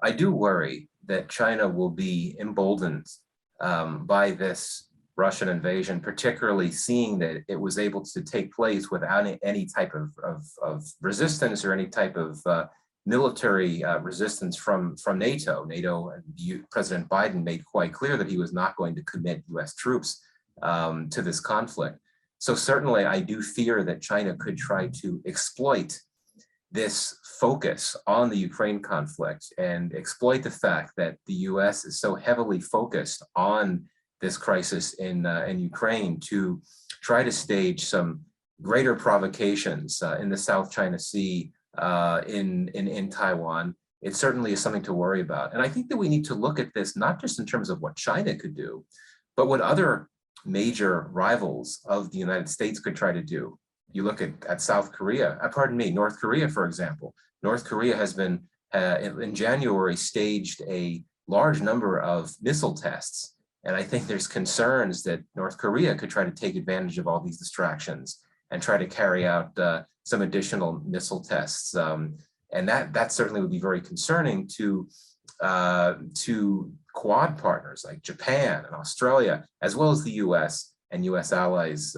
I do worry that China will be emboldened by this Russian invasion, particularly seeing that it was able to take place without any type of resistance or any type of military resistance from NATO. And President Biden made quite clear that he was not going to commit US troops to this conflict. So certainly I do fear that China could try to exploit this focus on the Ukraine conflict and exploit the fact that the US is so heavily focused on this crisis in Ukraine to try to stage some greater provocations in the South China Sea, in Taiwan. It certainly is something to worry about. And I think that we need to look at this not just in terms of what China could do, but what other major rivals of the United States could try to do. You look at South Korea, North Korea, for example. North Korea has been, in January, staged a large number of missile tests. And I think there's concerns that North Korea could try to take advantage of all these distractions and try to carry out some additional missile tests. And that certainly would be very concerning to Quad partners like Japan and Australia, as well as the US and US allies,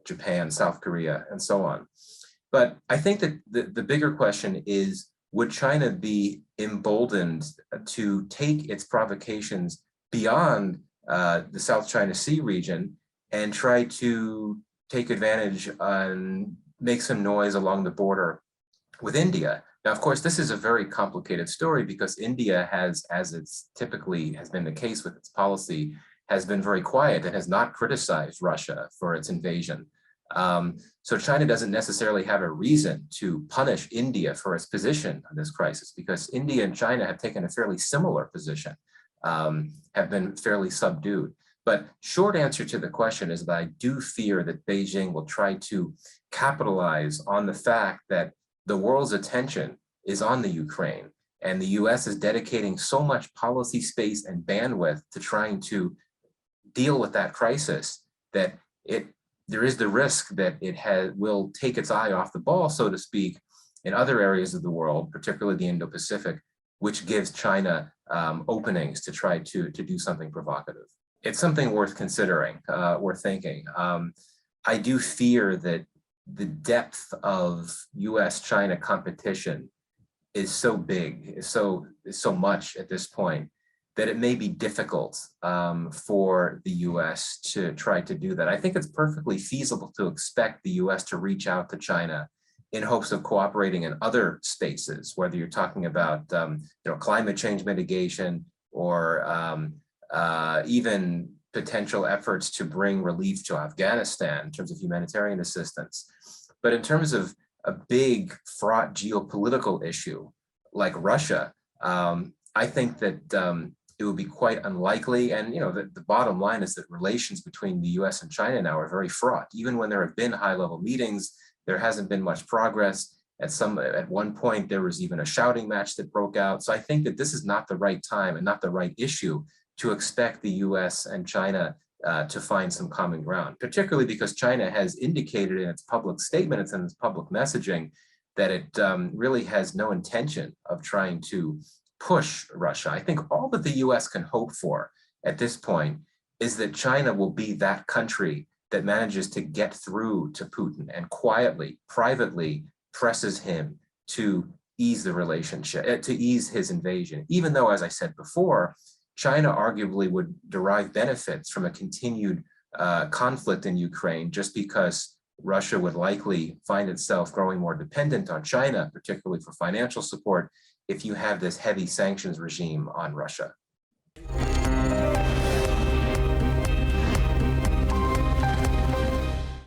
Japan, South Korea, and so on. But I think that the bigger question is, would China be emboldened to take its provocations beyond the South China Sea region and try to take advantage and make some noise along the border with India? Now, of course, this is a very complicated story because India has, as it's typically has been the case with its policy, has been very quiet and has not criticized Russia for its invasion. So China doesn't necessarily have a reason to punish India for its position on this crisis, because India and China have taken a fairly similar position, have been fairly subdued. But short answer to the question is that I do fear that Beijing will try to capitalize on the fact that the world's attention is on the Ukraine, and the US is dedicating so much policy space and bandwidth to trying to deal with that crisis that there is the risk that it will take its eye off the ball, so to speak, in other areas of the world, particularly the Indo-Pacific, which gives China openings to try to do something provocative. It's something worth considering, worth thinking. I do fear that the depth of US-China competition is so big, is so much at this point, that it may be difficult for the US to try to do that. I think it's perfectly feasible to expect the US to reach out to China in hopes of cooperating in other spaces, whether you're talking about climate change mitigation or even potential efforts to bring relief to Afghanistan in terms of humanitarian assistance. But in terms of a big, fraught geopolitical issue like Russia, I think that it would be quite unlikely. And the bottom line is that relations between the US and China now are very fraught. Even when there have been high-level meetings, there hasn't been much progress. At one point, there was even a shouting match that broke out. So I think that this is not the right time and not the right issue to expect the US and China to find some common ground, particularly because China has indicated in its public statements and its public messaging that it really has no intention of trying to push Russia. I think all that the US can hope for at this point is that China will be that country that manages to get through to Putin and quietly, privately presses him to ease the relationship, to ease his invasion, even though, as I said before, China arguably would derive benefits from a continued conflict in Ukraine, just because Russia would likely find itself growing more dependent on China, particularly for financial support, if you have this heavy sanctions regime on Russia.